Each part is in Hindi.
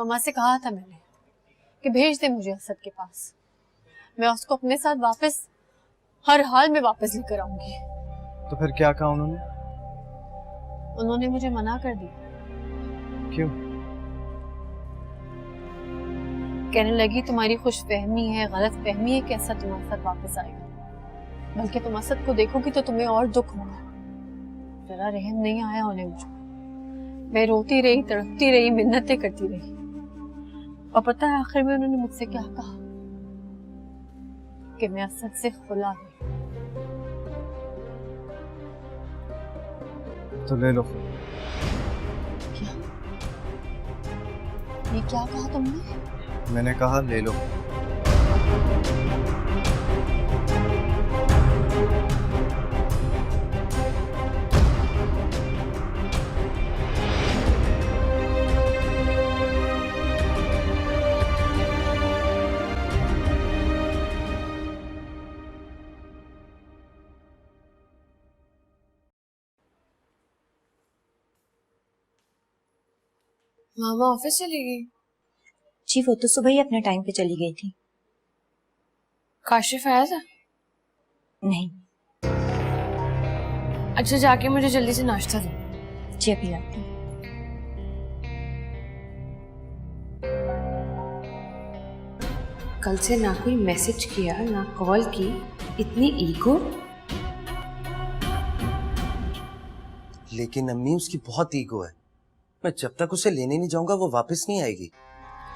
मामा से कहा था मैंने कि भेज दे मुझे असद के पास, मैं उसको अपने साथ वापस हर हाल में वापस लेकर आऊंगी। तो फिर क्या कहा उन्होंने? उन्होंने मुझे मना कर दिया। क्यों? कहने लगी तुम्हारी खुशफहमी है, गलत फहमी है कि असद तुम्हारे साथ वापस आएगा, बल्कि तुम असद को देखोगी तो तुम्हें और दुख होगा। जरा रहम नहीं आया उन्हें मुझ पर। मैं रोती रही, तड़पती रही, मिन्नतें करती रही, और पता है आखिर में उन्होंने मुझसे क्या कहा? कि मैं असद से खुला गई। तो ले लो। क्या? ये क्या कहा तुमने? मैंने कहा ले लो। मामा ऑफिस चली गई? जी वो तो सुबह ही अपने टाइम पे चली गई थी। काशिफ आया था? नहीं। अच्छा जाके मुझे जल्दी से नाश्ता दो। जी अभी आती हूँ। कल से ना कोई मैसेज किया ना कॉल की, इतनी ईगो। लेकिन अम्मी उसकी बहुत ईगो है, मैं जब तक उसे लेने नहीं जाऊंगा वो वापस नहीं आएगी।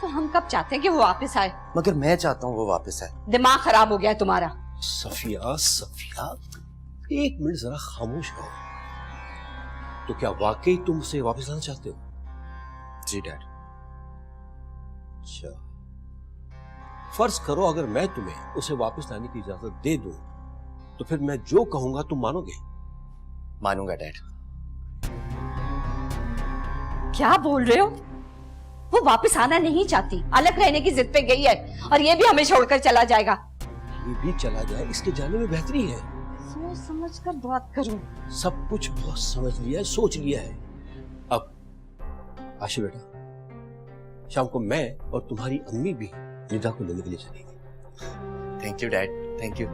तो हम कब चाहते हैं कि वो वापस आए? मगर मैं चाहता हूँ वो वापस आए। दिमाग खराब हो गया है तुम्हारा। सफिया सफिया, एक मिनट जरा खामोश रहो। तो क्या वाकई तुम उसे वापस लाना चाहते हो? जी डैड। अच्छा, फर्ज करो अगर मैं तुम्हें उसे वापस लाने की इजाजत दे दूं, तो फिर मैं जो कहूंगा तुम मानोगे? मानूंगा डैड। क्या बोल रहे हो? वो वापस आना नहीं चाहती, अलग रहने की जिद पे गई है, और ये भी हमें छोड़कर चला जाएगा। ये भी चला जाए, इसके जाने में बेहतरी है। सोच समझ कर बात करूं। सब कुछ बहुत समझ लिया है, सोच लिया है। अब आशी बेटा, शाम को मैं और तुम्हारी अम्मी भी निदा को लेने के लिए चलेंगे। Thank you dad, thank you.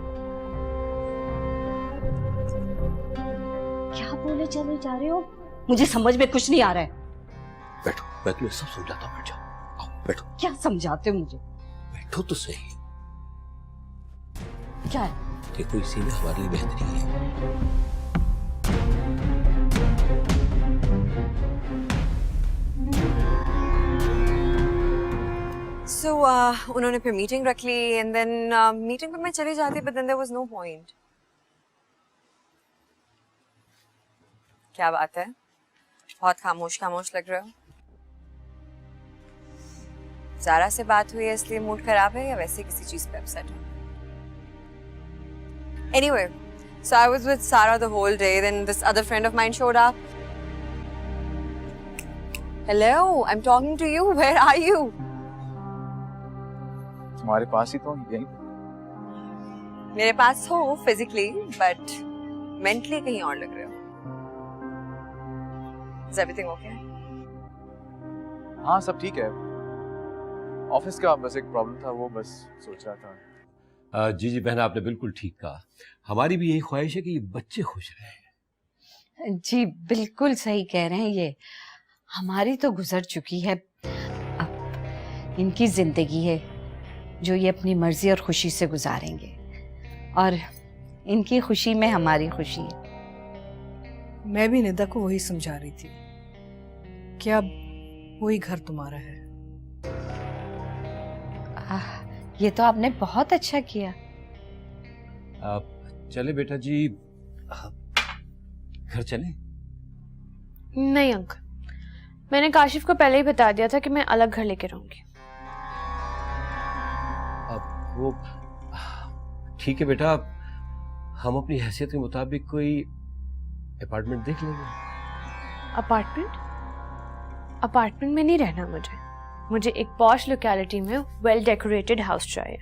क्या बोले चले जा रहे हो? मुझे समझ में कुछ नहीं आ रहा है। बैठो, मैं तुम्हें सब समझाता हूँ। बैठ जाओ, आओ बैठो। क्या समझाते हो मुझे? बैठो तो सही। क्या है? देखो इसी में हमारे लिए बेहतरी है। So, उन्होंने फिर मीटिंग रख ली एंड देन मीटिंग पे मैं चली जाती, but then there was no point. क्या बात है, बहुत खामोश खामोश लग रहे हो? ज़ारा से बात हुई है इसलिए मूड खराब है, या वैसे किसी चीज पे अपसेट हो? Anyway, so I was with Sara the whole day, then this other friend of mine showed up. Hello, I'm talking to you. Where are you? तुम्हारे पास ही तो, यहीं। मेरे पास हो फिजिकली, बट मेंटली कहीं और लग रहे हो। Is everything okay? हाँ सब ठीक है। ऑफिस का बस एक प्रॉब्लम था, वो बस सोच रहा था। जी जी बहन, आपने बिल्कुल ठीक कहा। हमारी भी यही ख्वाहिश है कि ये बच्चे खुश रहें। जी बिल्कुल सही कह रहे हैं। ये हमारी तो गुजर चुकी है, अब इनकी जिंदगी है जो ये अपनी मर्जी और खुशी से गुजारेंगे, और इनकी खुशी में हमारी खुशी है। मैं भी निदा को वही समझा रही थी कि अब वही घर तुम्हारा है। ये तो आपने बहुत अच्छा किया। आप चले बेटा जी, घर चले? नहीं अंकल, मैंने काशिफ को पहले ही बता दिया था कि मैं अलग घर लेके रहूंगी। अब वो ठीक है बेटा, हम अपनी हैसियत के मुताबिक कोई अपार्टमेंट देख लेंगे। अपार्टमेंट? अपार्टमेंट में नहीं रहना मुझे एक पॉश लोकेलिटी में वेल डेकोरेटेड हाउस चाहिए।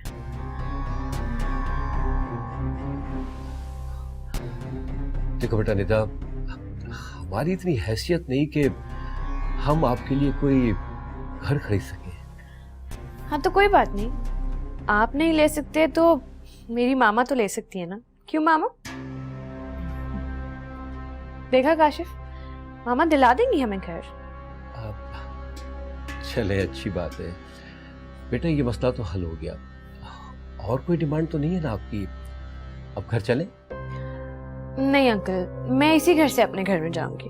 देखो बेटा निदा, हमारी इतनी हैसियत नहीं कि हम आपके लिए कोई घर खरीद सके। हाँ तो कोई बात नहीं, आप नहीं ले सकते तो मेरी मामा तो ले सकती है ना। क्यों मामा? देखा काशिफ, मामा दिला देंगी हमें घर। चले, अच्छी बात है बेटा, ये मसला तो हल हो गया। और कोई डिमांड तो नहीं है ना आपकी? अब घर चले? नहीं अंकल, मैं इसी घर से अपने घर में जाऊंगी।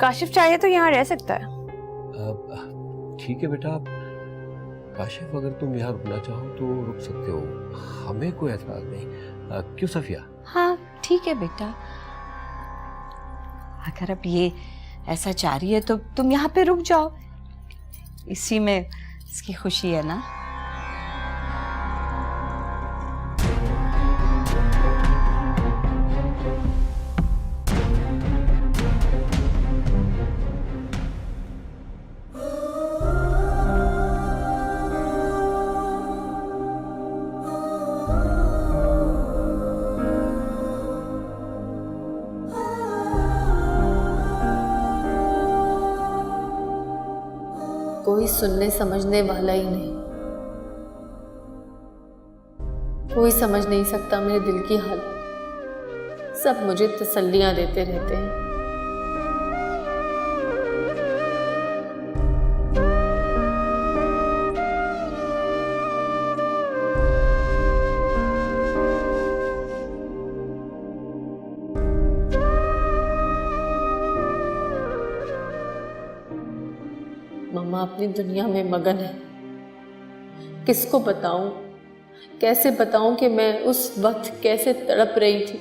काशिफ चाहिए तो यहाँ रह सकता है। ठीक है बेटा, काशिफ अगर तुम यहाँ रुकना चाहो तो रुक सकते हो, हमें कोई एतराज नहीं। क्यों सफिया? हाँ ठीक है बेटा, अगर अब ये ऐसा चाह रही है तो तुम यहाँ पे रुक जाओ, इसी में इसकी खुशी है ना। कोई सुनने समझने वाला ही नहीं, कोई समझ नहीं सकता मेरे दिल की हालत। सब मुझे तसल्लियां देते रहते हैं। मम्मा अपनी दुनिया में मगन है। किसको बताऊं, कैसे बताऊं कि मैं उस वक्त कैसे तड़प रही थी।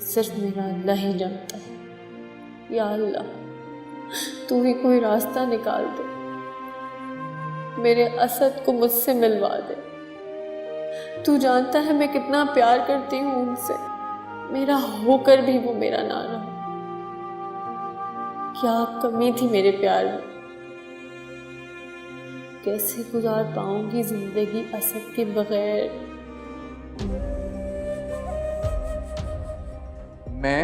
सिर्फ मेरा अल्लाह ही जानता है। या अल्लाह, तू ही कोई रास्ता निकाल दे, मेरे असद को मुझसे मिलवा दे। तू जानता है मैं कितना प्यार करती हूँ उनसे, मेरा होकर भी वो मेरा ना रहा। क्या कमी थी मेरे प्यार में? कैसे गुजार पाऊंगी जिंदगी असद के बगैर? मैं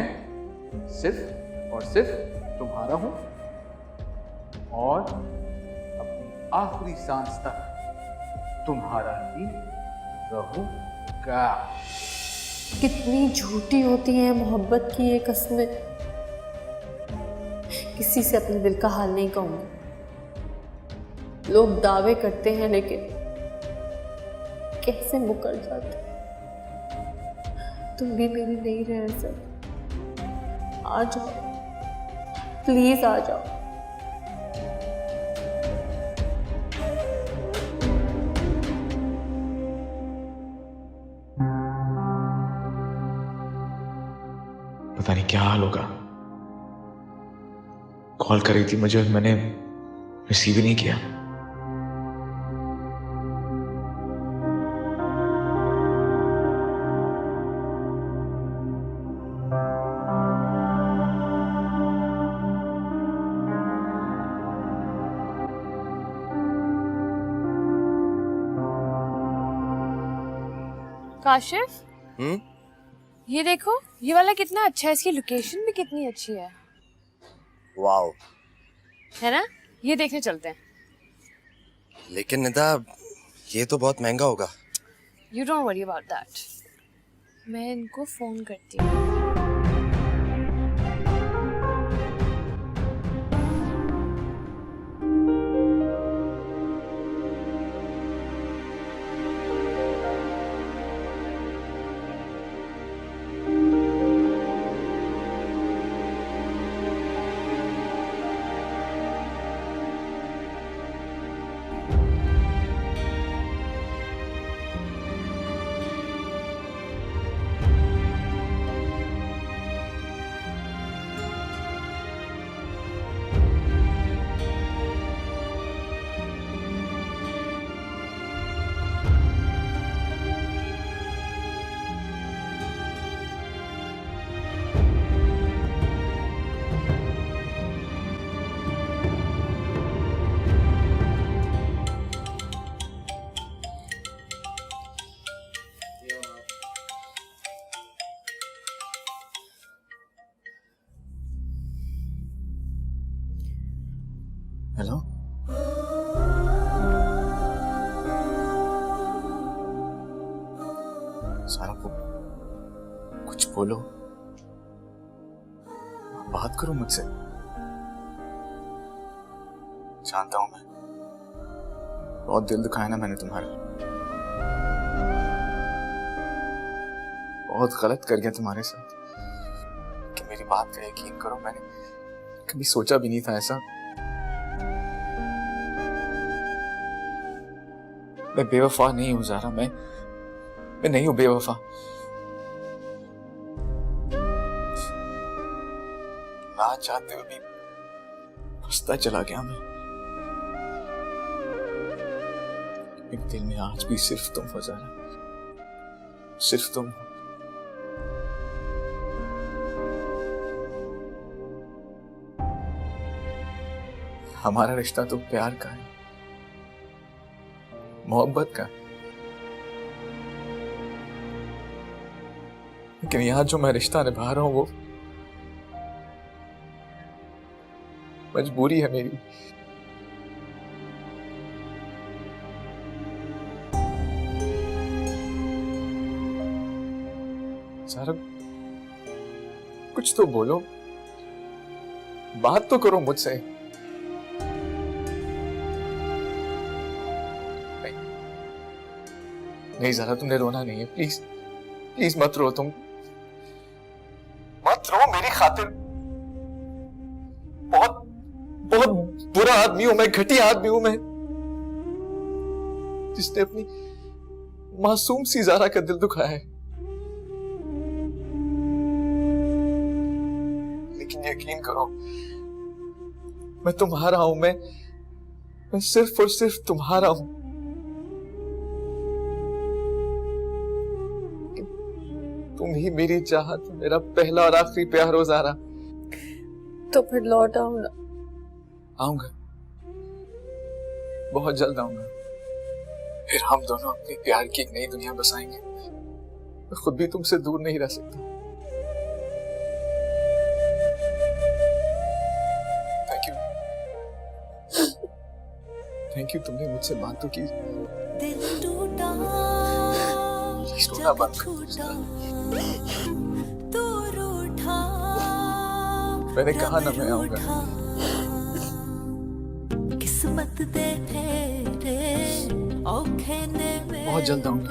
सिर्फ और सिर्फ तुम्हारा हूं और अपनी आखिरी सांस तक तुम्हारा ही रहूंगा। कितनी झूठी होती है मोहब्बत की ये कस्में। किसी से अपने दिल का हाल नहीं कहूंगी। लोग दावे करते हैं लेकिन कैसे मुकर जाते। तुम भी मेरी नहीं रह सकते। आ जाओ, प्लीज आ जाओ। पता नहीं क्या हाल होगा। कॉल कर रही थी मुझे, मैंने रिसीव ही नहीं किया। काशिफ, ये देखो, ये वाला कितना अच्छा है, इसकी लोकेशन भी कितनी अच्छी है। वाओ, है ना? ये देखने चलते हैं। लेकिन निदा, ये तो बहुत महंगा होगा। You don't worry about that, मैं इनको फोन करती हूँ। हेलो, सारा को कुछ बोलो, बात करो मुझसे। जानता हूं मैं बहुत दिल दुखाया ना मैंने तुम्हारा, बहुत गलत कर गया तुम्हारे साथ कि मेरी बात का यकीन करो, मैंने कभी सोचा भी नहीं था ऐसा। मैं बेवफा नहीं हूं ज़ारा, मैं नहीं हूं बेवफा। ना चाहते हुए भी फंसता चला गया मैं। मेरे दिल में आज भी सिर्फ तुम हो ज़ारा, सिर्फ तुम हो। हमारा रिश्ता तो प्यार का है, मोहब्बत का, लेकिन यहां जो मैं रिश्ता निभा रहा हूं वो मजबूरी है मेरी। सारा कुछ तो बोलो, बात तो करो मुझसे। नहीं ज़ारा, तुमने रोना नहीं है, प्लीज प्लीज मत रो, तुम मत रो मेरी खातिर। बहुत बहुत बुरा आदमी हूं मैं, घटिया आदमी हूं मैं, जिसने अपनी मासूम सी ज़ारा का दिल दुखाया है। लेकिन यकीन करो, मैं तुम्हारा हूं, मैं सिर्फ और सिर्फ तुम्हारा हूं। तुम ही मेरी चाहत, मेरा पहला और आखिरी प्यार हो ज़ारा। तो फिर लौट आओ ना। आऊंगा, बहुत जल्द आऊंगा। फिर हम दोनों अपने प्यार की एक नई दुनिया बसाएंगे। मैं खुद भी तुमसे दूर नहीं रह सकता। थैंक यू, तुमने मुझसे बात तो की। रोना बंद कर। मैंने कहा ना मैं आऊंगा। बहुत जल्द आऊंगा।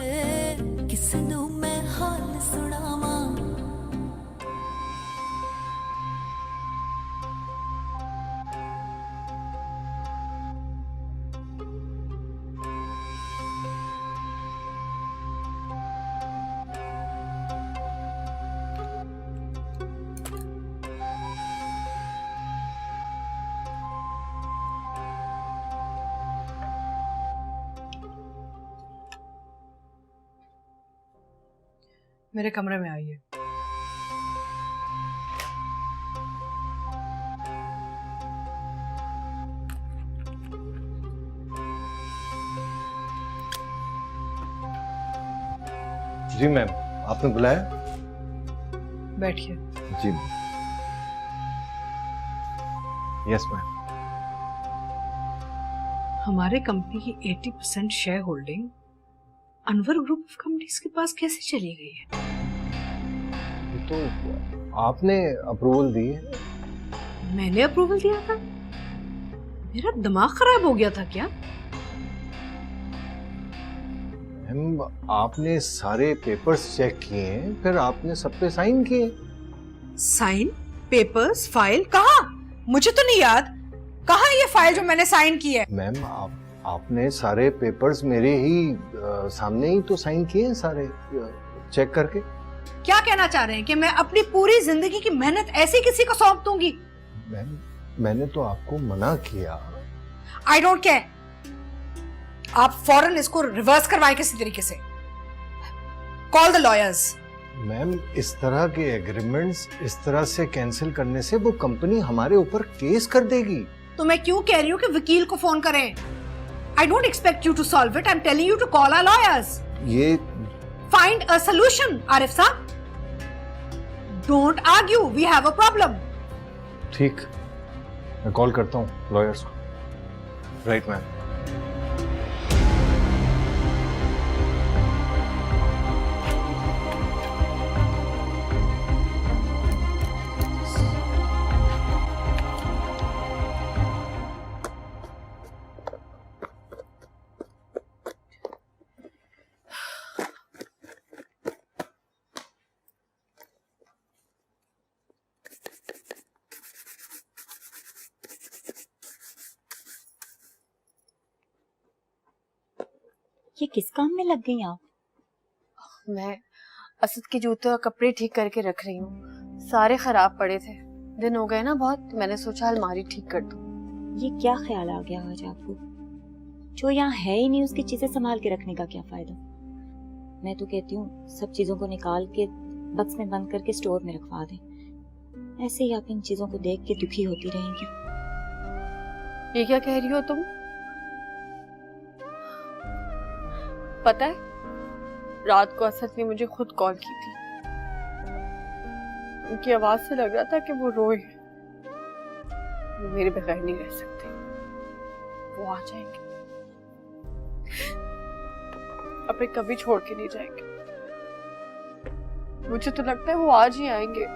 मेरे कमरे में आइए। जी मैम, आपने बुलाया? बैठिए। जी यस मैम। हमारे कंपनी की 80% share holding Anwar group of companies के पास कैसे चली गई है? तो आपने अप्रूवल दी है? मैंने अप्रूवल दिया था? मेरा दिमाग खराब हो गया था क्या? मैम, आपने सारे पेपर्स चेक किए हैं, फिर आपने सब पे साइन किए। साइन, पेपर्स, फाइल कहाँ? मुझे तो नहीं याद। कहाँ है ये फाइल जो मैंने साइन की है? मैम, आपने सारे पेपर्स मेरे ही सामने ही तो साइन किए हैं, सारे चेक करके। क्या कहना चाह रहे हैं कि मैं अपनी पूरी जिंदगी की मेहनत ऐसे किसी को सौंप दूंगी? मैम, मैंने तो आपको मना किया। I don't care. आप फौरन इसको रिवर्स करवाएं किसी तरीके से। Call the lawyers. मैम, इस तरह के एग्रीमेंट्स इस तरह से कैंसिल करने से वो कंपनी हमारे ऊपर केस कर देगी। तो मैं क्यों कह रही हूँ कि वकील को फोन करें? I don't expect you to solve it. I'm telling you to call our lawyers. ये Find a solution, Arif साहब. Don't argue. We have a problem. ठीक, मैं कॉल करता हूँ लॉयर्स को। Right ma'am. ये किस काम में लग गई आप? मैं असद के जूते और कपड़े ठीक करके रख रही हूँ। सारे खराब पड़े थे, दिन हो गए ना बहुत, तो मैंने सोचा अलमारी ठीक कर दूँ। ये क्या ख्याल आ गया आज आपको? जो यहाँ है ही नहीं उसकी चीजें संभाल के रखने का क्या फायदा? मैं तो कहती हूँ सब चीजों को निकाल के बक्स में बंद करके स्टोर में रखवा दें। ऐसे ही आप इन चीजों को देख के दुखी होती रहेंगी। ये क्या कह रही हो तुम? पता है, रात को असद ने मुझे खुद कॉल की थी। उनकी आवाज से लग रहा था कि वो रोए, वो मेरे बगैर नहीं रह सकते। वो आ जाएंगे, अपने कभी छोड़ के नहीं जाएंगे। मुझे तो लगता है वो आज ही आएंगे।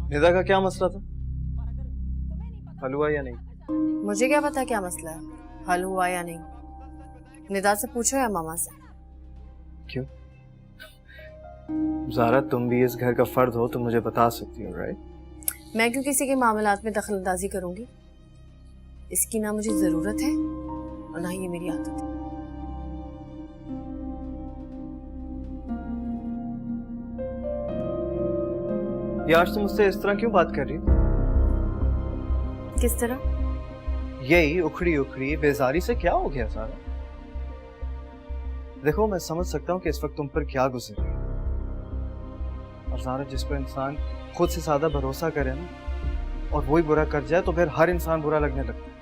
निदा का क्या मसला था? हल हुआ या नहीं? मुझे क्या पता क्या मसला है, हल हुआ या नहीं। निदा से पूछो या मामा से। क्यों? ज़ारा, तुम भी इस घर का फर्द हो, तुम मुझे बता सकती हो, राइट? मैं क्यों किसी के मामलात में दखल अंदाजी करूंगी? इसकी ना मुझे जरूरत है और ना ही ये मेरी आदत है। ये आज तुम मुझसे इस तरह क्यों बात कर रही हो? किस तरह? यही उखड़ी उखड़ी बेजारी से क्या हो गया ज़ारा? देखो, मैं समझ सकता हूँ कि इस वक्त तुम पर क्या गुजर रही है, और ज़ारा, जिस पर इंसान खुद से ज्यादा भरोसा करे ना, और वही बुरा कर जाए तो फिर हर इंसान बुरा लगने लगता है।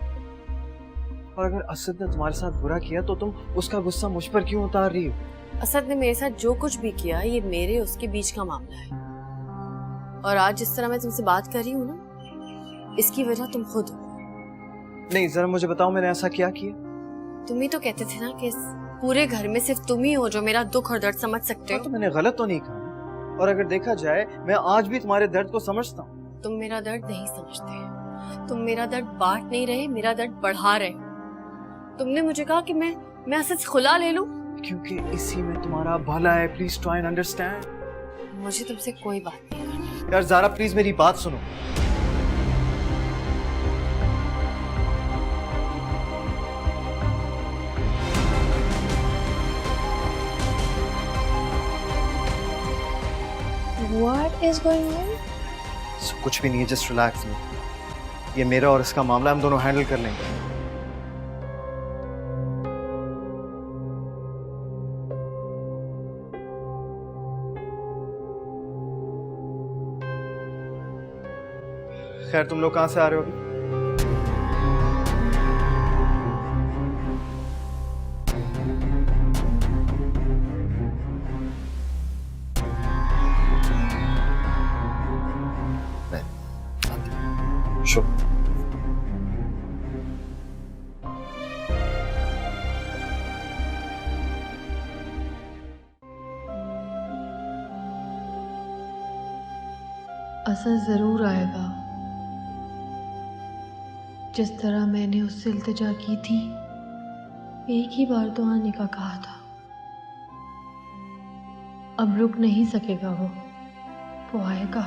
और अगर असद ने तुम्हारे साथ बुरा किया तो तुम उसका गुस्सा मुझ पर क्यों उतार रही हो? असद ने मेरे साथ जो कुछ भी किया, ये मेरे उसके बीच का मामला है। और आज जिस तरह मैं तुमसे बात कर रही हूँ ना, इसकी वजह तुम खुद हो। नहीं, जरा मुझे बताओ, मैंने ऐसा क्या किया? तुम ही तो कहते थे ना कि इस पूरे घर में सिर्फ तुम ही हो जो मेरा दुख और दर्द समझ सकते हो। तो मैंने गलत तो नहीं कहा, और अगर देखा जाए मैं आज भी तुम्हारे दर्द को समझता हूँ। तुम मेरा दर्द नहीं समझते, तुम मेरा दर्द बांट नहीं रहे, मेरा दर्द बढ़ा रहे। तुमने मुझे कहा कि मैं असद से खुला ले लूं, क्योंकि इसी में तुम्हारा भला है। Please try and understand. मुझे तुमसे कोई बात नहीं करनी। यार ज़ारा, प्लीज मेरी बात सुनो। What is going on? कुछ भी नहीं है, जस्ट रिलैक्स। ये मेरा और इसका मामला, हम दोनों हैंडल कर लेंगे। खैर तुम लोग कहाँ से आ रहे हो अभी? शुभ। असर जरूर आएगा, जिस तरह मैंने उससे इल्तिजा की थी। एक ही बार तो आने का कहा था, अब रुक नहीं सकेगा वो आएगा।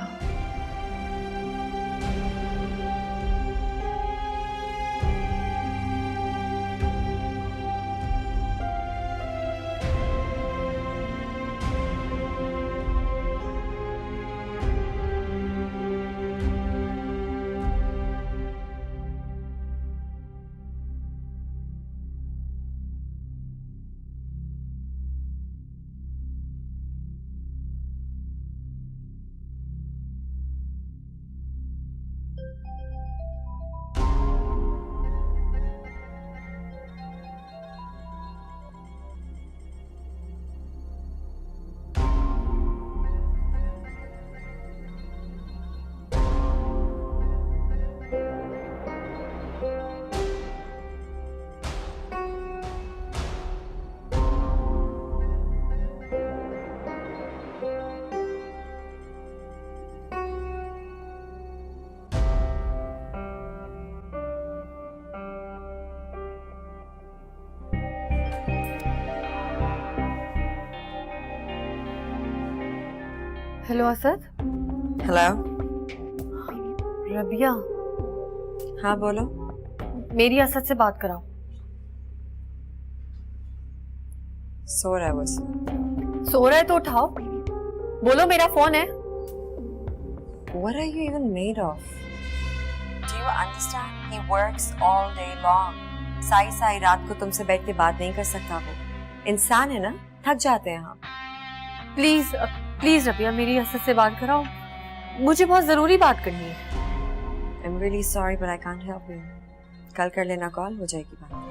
हेलो असद। हेलो। रबिया, हाँ बोलो। मेरी असद से बात कराओ। सो रहा है वो। सो रहा है तो उठाओ, बोलो मेरा फोन है। What are you even made of? Do you understand? He works all day long. सारी सारी रात को तुमसे बैठ के बात नहीं कर सकता वो। इंसान है ना, थक जाते हैं हम। प्लीज प्लीज रबिया, मेरी असद से बात कराओ, मुझे बहुत जरूरी बात करनी है। I'm really sorry but I can't help you. कल कर लेना कॉल, हो जाएगी बात।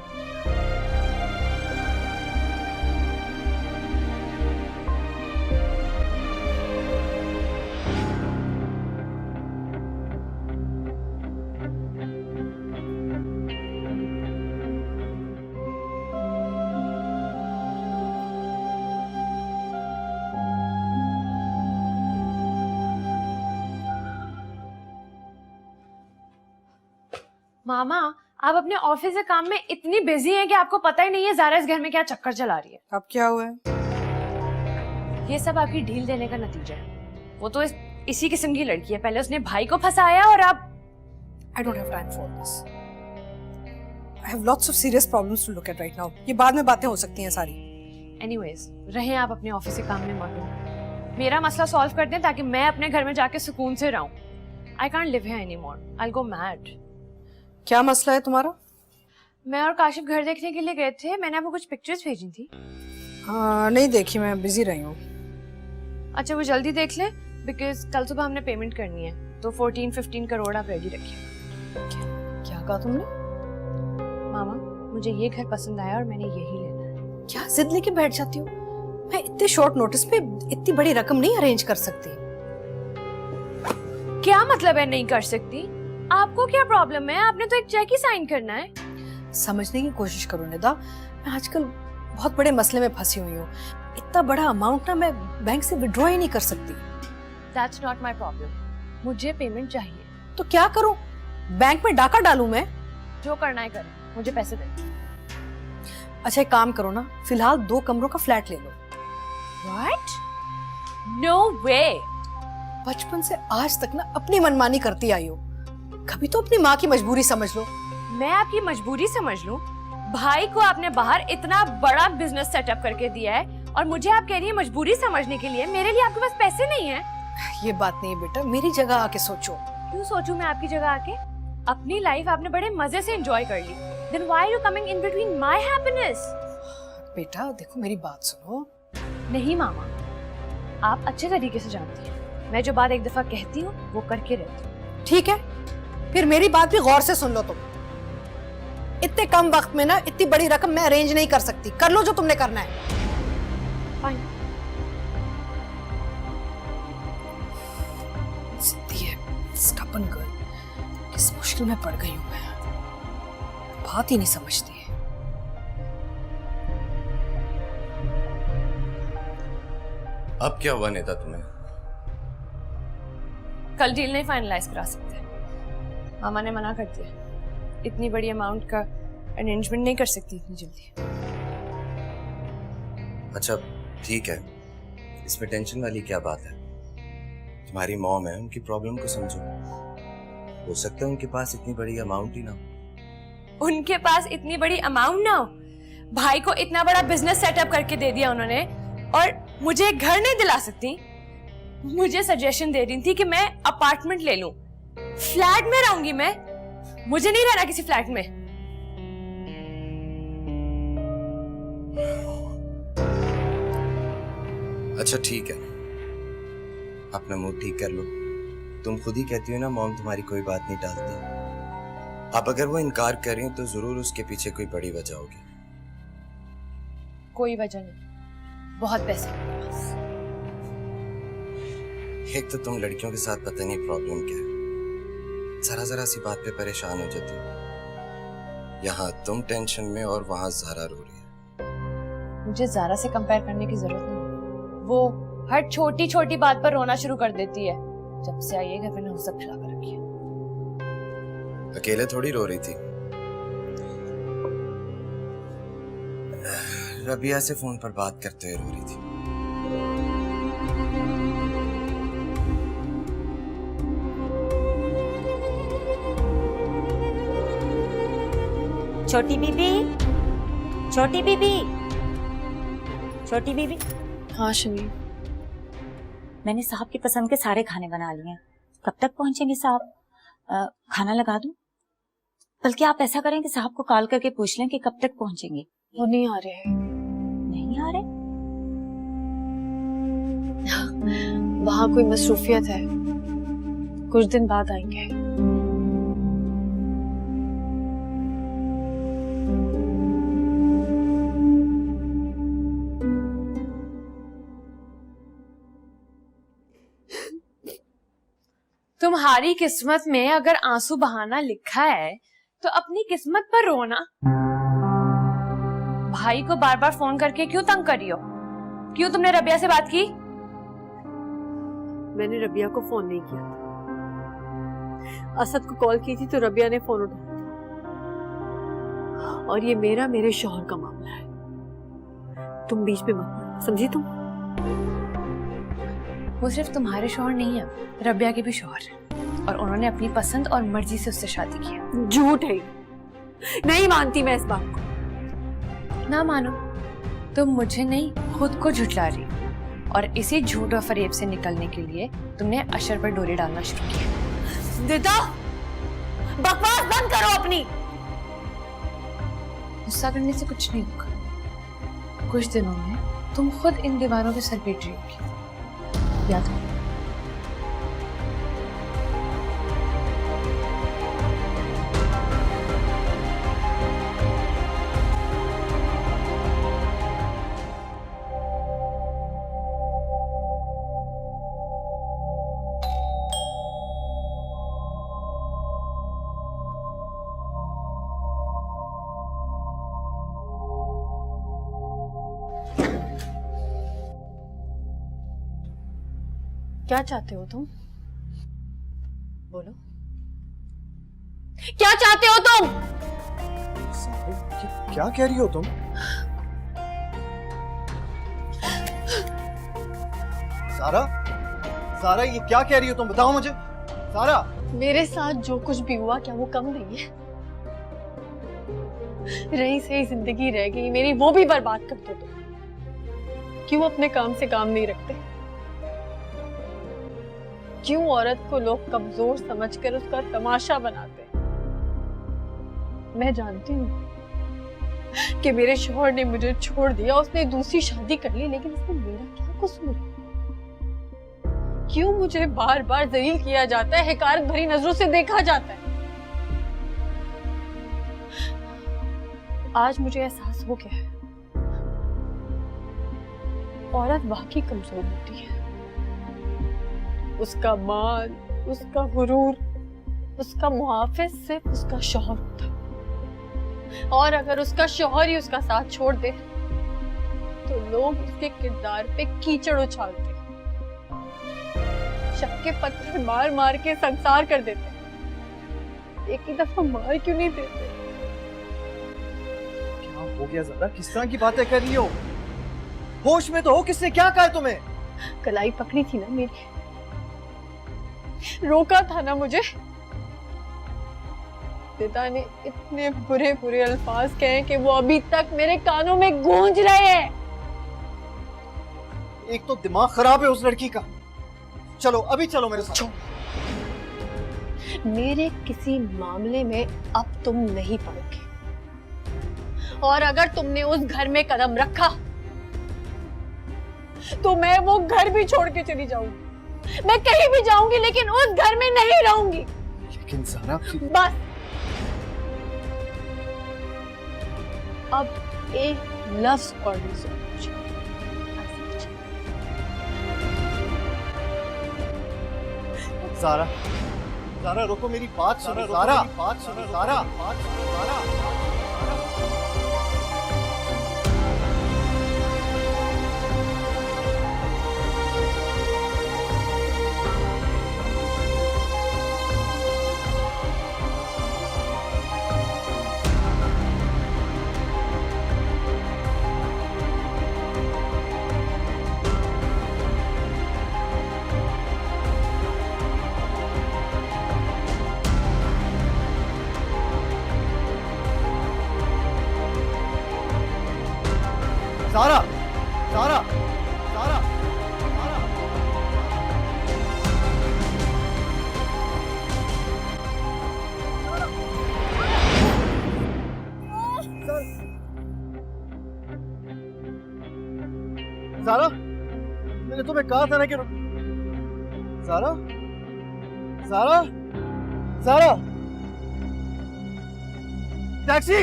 मामा, आप अपने ऑफिस के काम में इतनी बिजी हैं कि आपको पता ही नहीं है ज़ारा इस घर में क्या चक्कर चला रही है। अब क्या हुआ है? ये सब आपकी ढील देने का नतीजा है। वो तो इसी किस्म की लड़की है, पहले उसने भाई को फंसाया और अब I don't have time for this. I have lots of serious problems to look at right now. ये बाद में बातें हो सकती हैं सारी। एनीवेज, रहें आप अपने ऑफिस के काम में मगन। मेरा मसला सॉल्व कर दें ताकि मैं अपने घर में जाके सुकून से रहूं। I can't live here anymore. I'll go mad. क्या मसला है तुम्हारा? मैं और काशिफ घर देखने के लिए गए थे, मैंने आपको कुछ पिक्चर्स भेजी थी। नहीं देखी, मैं बिजी रही हूँ। अच्छा वो जल्दी देख ले, बिकॉज कल सुबह हमने पेमेंट करनी है, तो 14-15 करोड़ आप रेडी रखिए। क्या कहा तुमने? मामा, मुझे ये घर पसंद आया और मैंने यही लेना है। क्या जिद लेके बैठ जाती हो? मैं इतने शॉर्ट नोटिस पे इतनी बड़ी रकम नहीं अरेंज कर सकती। क्या मतलब है नहीं कर सकती? आपको क्या प्रॉब्लम है? आपने तो एक चेक ही साइन करना है। समझने की कोशिश करो निदा, मैं आजकल बहुत बड़े मसले में फंसी हुई हूँ। इतना बड़ा अमाउंट ना मैं बैंक से विड्रॉ ही नहीं कर सकती। That's not my problem. मुझे पेमेंट चाहिए। तो क्या करूं? बैंक में डाका डालूं मैं? जो करना है करो, मुझे पैसे दे। अच्छा एक काम करो ना, फिलहाल 2 कमरों का फ्लैट ले लो। What? No way. बचपन से आज तक ना अपनी मनमानी करती आई हो, कभी तो अपनी माँ की मजबूरी समझ लो। मैं आपकी मजबूरी समझ लूं? भाई को आपने बाहर इतना बड़ा बिजनेस सेटअप करके दिया है और मुझे आप कह रही है मजबूरी समझने के लिए? मेरे लिए आपके पास पैसे नहीं है। ये बात नहीं है बेटा, मेरी जगह आके सोचो। क्यों सोचूं मैं आपकी जगह आके? अपनी लाइफ आपने बड़े मजे से एंजॉय कर ली। Then why are you coming in between my happiness? बेटा देखो मेरी बात सुनो। नहीं मामा, आप अच्छे तरीके से जानती हैं, मैं जो बात एक दफा कहती हूँ वो करके रहती हूँ। ठीक है, फिर मेरी बात भी गौर से सुन लो तुम। इतने कम वक्त में ना इतनी बड़ी रकम मैं अरेंज नहीं कर सकती। कर लो जो तुमने करना है। फाइन। जिद्दी है, स्टबर्न गर्ल। किस मुश्किल में पड़ गई हूं मैं, बात ही नहीं समझती है। अब क्या हुआ नेता तुम्हें? कल डील नहीं फाइनलाइज करा सकते, मामा ने मना कर दिया। इतनी बड़ी अमाउंट का अरेंजमेंट नहीं कर सकती इतनी जल्दी। अच्छा ठीक है, इसमें टेंशन वाली क्या बात है? तुम्हारी मॉम है, उनकी प्रॉब्लम को समझो। हो सकता है उनके पास इतनी बड़ी अमाउंट ही ना हो। उनके पास इतनी बड़ी अमाउंट ना हो? भाई को इतना बड़ा बिजनेस सेटअप करके दे दिया उन्होंने, और मुझे एक घर नहीं दिला सकती? मुझे सजेशन दे रही थी कि मैं अपार्टमेंट ले लूं, फ्लैट में रहूंगी मैं। मुझे नहीं रहना किसी फ्लैट में। अच्छा ठीक है, अपना मूड ठीक कर लो। तुम खुद ही कहती हो ना मॉम तुम्हारी कोई बात नहीं टालती। अब अगर वो इनकार करें तो जरूर उसके पीछे कोई बड़ी वजह होगी। कोई वजह नहीं, बहुत पैसे हैं मेरे पास। एक तो तुम लड़कियों के साथ पता नहीं प्रॉब्लम क्या है, जरा जरा सी बात पे परेशान हो जाती हो। यहाँ तुम टेंशन में और वहां ज़ारा रो रही है। मुझे ज़ारा से कंपेयर करने की जरूरत नहीं। वो हर छोटी छोटी बात पर रोना शुरू कर देती है। जब से आई है घर में सब खिला कर रखी है। अकेले थोड़ी रो रही थी, रबिया से फोन पर बात करते हुए रो रही थी। छोटी बीबी, छोटी बीबी, छोटी बीबी। हाँ शमीम। मैंने साहब की पसंद के सारे खाने बना लिए हैं। कब तक पहुंचेंगे साहब? खाना लगा दूं? बल्कि आप ऐसा करें कि साहब को कॉल करके पूछ लें कि कब तक पहुंचेंगे। वो नहीं आ रहे हैं। नहीं आ रहे? वहाँ कोई मसरूफियत है, कुछ दिन बाद आएंगे। तुम्हारी किस्मत में अगर आंसू बहाना लिखा है तो अपनी किस्मत पर रोना। भाई को बार बार फोन करके क्यों तंग कर रही हो? क्यों तुमने रबिया से बात की? मैंने रबिया को फोन नहीं किया था। असद को कॉल की थी तो रबिया ने फोन उठाया था। और ये मेरे शौहर का मामला है, तुम बीच में मत पड़ो, समझी तुम? वो सिर्फ तुम्हारे शौहर नहीं है, रबिया के भी शौहर है, और उन्होंने अपनी पसंद और मर्जी से उससे शादी की है। झूठ है, नहीं मानती मैं इस बात को। ना मानो, तुम मुझे नहीं खुद को झुठला रही, और इसी झूठ और फरेब से निकलने के लिए तुमने अशर पर डोरी डालना शुरू किया। दिदा, बकवास बंद करो अपनी। गुस्सा करने से कुछ नहीं होगा। कुछ दिनों में तुम खुद इन दीवारों पे सर पीट रही होगी, याद रखो। क्या चाहते हो तुम? बोलो, क्या चाहते हो तुम? क्या कह रही हो तुम? सारा, सारा ये क्या कह रही हो तुम? बताओ मुझे सारा। मेरे साथ जो कुछ भी हुआ क्या वो कम नहीं है? रही सही जिंदगी रह गई मेरी, वो भी बर्बाद कर दो तुम। क्यों अपने काम से काम नहीं रखते? क्यों औरत को लोग कमजोर समझकर उसका तमाशा बनाते हैं? मैं जानती हूँ कि मेरे शौहर ने मुझे छोड़ दिया, उसने दूसरी शादी कर ली, लेकिन इसमें मेरा क्या कसूर है? क्यों मुझे बार बार जलील किया जाता है, हिकारत भरी नजरों से देखा जाता है? आज मुझे एहसास हो गया है, औरत वाकई कमजोर होती है। उसका माल, उसका गुरूर, उसका मुहाफिज सिर्फ उसका शौहर होता है। और अगर उसका शौहर ही उसका साथ छोड़ दे तो लोग उसके किरदार पे कीचड़ उछालते, शक के पत्थर मार मार के संसार कर देते। एक ही दफा मार क्यों नहीं देते? क्या हो गया ज़ारा? किस तरह की बातें कर रही हो? होश में तो हो। किसने क्या कहा तुम्हें? कलाई पकड़ी थी ना मेरी, रोका था ना मुझे। पिता ने इतने बुरे बुरे अल्फाज कहे कि वो अभी तक मेरे कानों में गूंज रहे हैं। एक तो दिमाग खराब है उस लड़की का। चलो अभी चलो मेरे साथ। मेरे किसी मामले में अब तुम नहीं पड़ोगे, और अगर तुमने उस घर में कदम रखा तो मैं वो घर भी छोड़ के चली जाऊंगी। मैं कहीं भी जाऊंगी लेकिन उस घर में नहीं रहूंगी। लेकिन ज़ारा बस अब एक लफ्ज और नहीं सुनना। ज़ारा, ज़ारा रुको, मेरी बात सुनो। ज़ारा, बात सुनो। ज़ारा, बात सुनो। ज़ारा, ज़ारा, ज़ारा, ज़ारा, ज़ारा, मैंने तुम्हें कहा था ना कि ज़ारा, ज़ारा, ज़ारा, टैक्सी,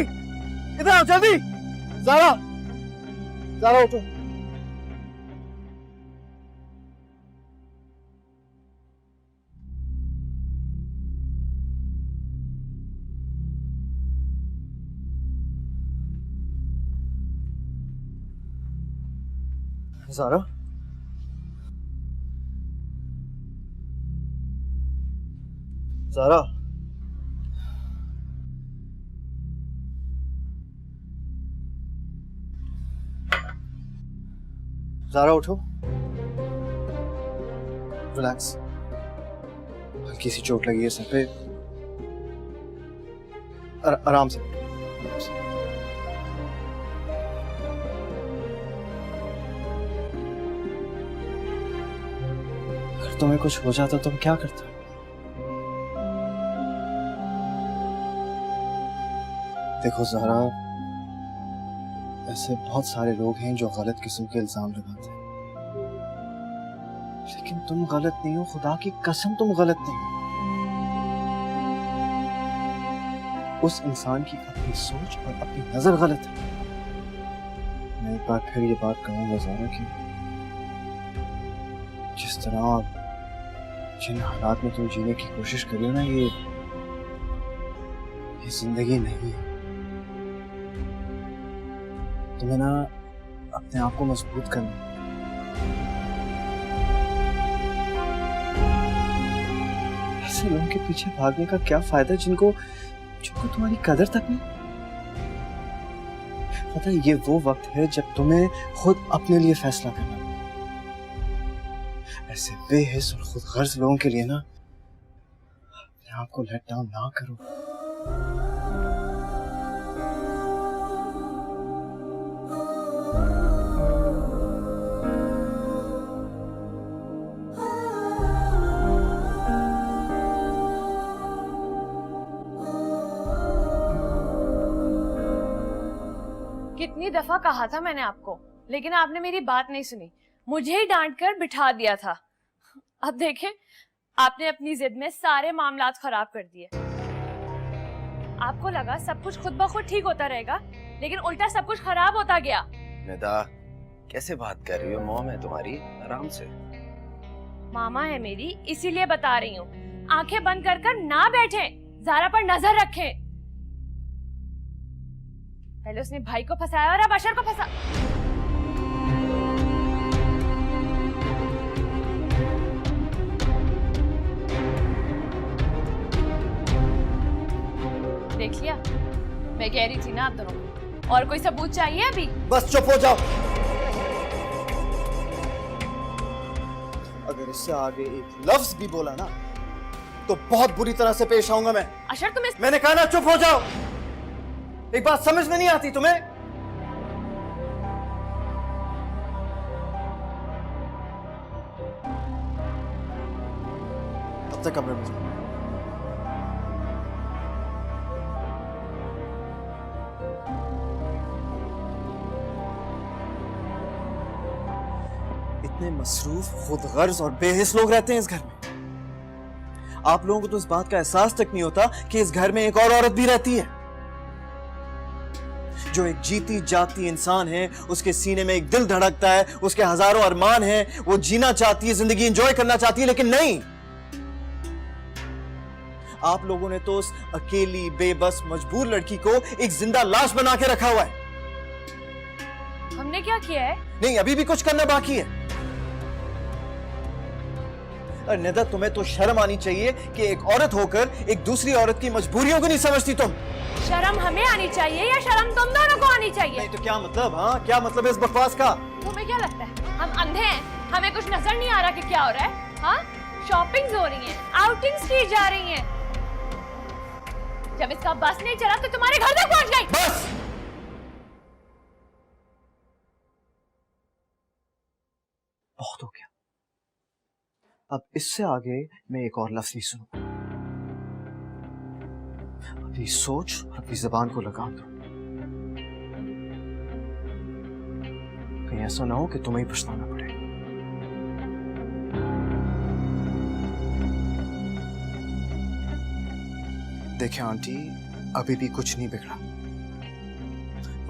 इधर आओ जल्दी। ज़ारा, ज़ारा उठो। ज़ारा, ज़ारा, ज़ारा उठो। रिलैक्स, हल्की सी चोट लगी है सर पे। आराम से। अगर तुम्हें कुछ हो जाता तुम क्या करते? देखो ज़ारा, ऐसे बहुत सारे लोग हैं जो गलत किस्म के इल्जाम लगाते हैं, लेकिन तुम गलत नहीं हो। खुदा की कसम तुम गलत नहीं हो। उस इंसान की अपनी सोच और अपनी नजर गलत है। मैं एक बार फिर ये बात कहूंगा ज़ारा कि जिस तरह जिन हालात में तुम जीने की कोशिश कर रही हो ना, ये जिंदगी नहीं है। तुम्हें ना अपने आप को मजबूत करना है। ऐसे लोगों के पीछे भागने का क्या फायदा जिनको तुम्हारी कदर तक नहीं। पता है, ये वो वक्त है जब तुम्हें खुद अपने लिए फैसला करना है। ऐसे बेहिस और खुद गर्ज लोगों के लिए ना अपने आप को लेट डाउन ना करो। कितनी दफा कहा था मैंने आपको, लेकिन आपने मेरी बात नहीं सुनी, मुझे ही डांट कर बिठा दिया था। अब देखें, आपने अपनी जिद में सारे मामलात खराब कर दिए। आपको लगा सब कुछ खुद ब खुद ठीक होता रहेगा, लेकिन उल्टा सब कुछ खराब होता गया। निदा, कैसे बात कर रही हो? मॉम है तुम्हारी, आराम से। मामा है मेरी, इसीलिए बता रही हूँ। आंखें बंद कर कर ना बैठे, ज़ारा पर नजर रखें। पहले उसने भाई को फंसाया और अब अशर को फंसा। देख लिया, मैं कह रही थी ना आप दोनों को। और कोई सबूत चाहिए अभी? बस चुप हो जाओ। अगर इससे आगे एक लफ्ज भी बोला ना तो बहुत बुरी तरह से पेश आऊंगा मैं। अशर तुम्हें मैंने कहा ना चुप हो जाओ। एक बात समझ में नहीं आती तुम्हें? अब तक कमरे में जाओ। इतने मसरूफ, खुदगर्ज और बेहिस लोग रहते हैं इस घर में। आप लोगों को तो इस बात का एहसास तक नहीं होता कि इस घर में एक और औरत भी रहती है, जो एक जीती जागती इंसान है। उसके सीने में एक दिल धड़कता है, उसके हजारों अरमान हैं, वो जीना चाहती है, जिंदगी एंजॉय करना चाहती है, लेकिन नहीं। आप लोगों ने तो उस अकेली, बेबस, मजबूर लड़की को एक जिंदा लाश बना के रखा हुआ है। हमने क्या किया है? नहीं, अभी भी कुछ करना बाकी है। अरे निदा, तुम्हें तो शर्म आनी चाहिए कि एक औरत होकर एक दूसरी औरत की मजबूरियों को नहीं समझती तुम। शर्म हमें आनी चाहिए या शर्म तुम दोनों को आनी चाहिए? नहीं तो क्या मतलब? हाँ, क्या मतलब है इस बकवास का? तुम्हें क्या लगता है हम अंधे हैं? हमें कुछ नजर नहीं आ रहा कि क्या हो रहा है? हाँ, शॉपिंग्स हो रही हैं, आउटिंग्स की जा रही हैं। जब इसका बस नहीं चला तो तुम्हारे घर तक पहुंच गई। बस, बहुत हो गया। अब इससे आगे मैं एक और लफ्ज नहीं सुनूंगा। अपनी सोच और अपनी जबान को लगाम दो। कहीं ऐसा ना हो कि तुम्हें ही पछताना पड़े। देखिए आंटी, अभी भी कुछ नहीं बिगड़ा।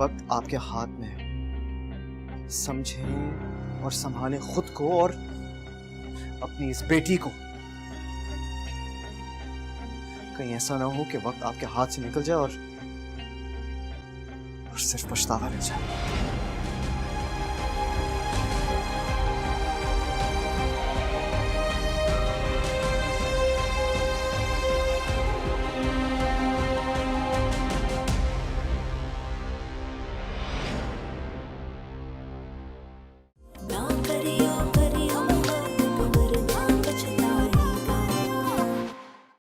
वक्त आपके हाथ में है। समझें और संभालें खुद को और अपनी इस बेटी को। कहीं ऐसा ना हो कि वक्त आपके हाथ से निकल जाए और सिर्फ पछतावा रह जाए।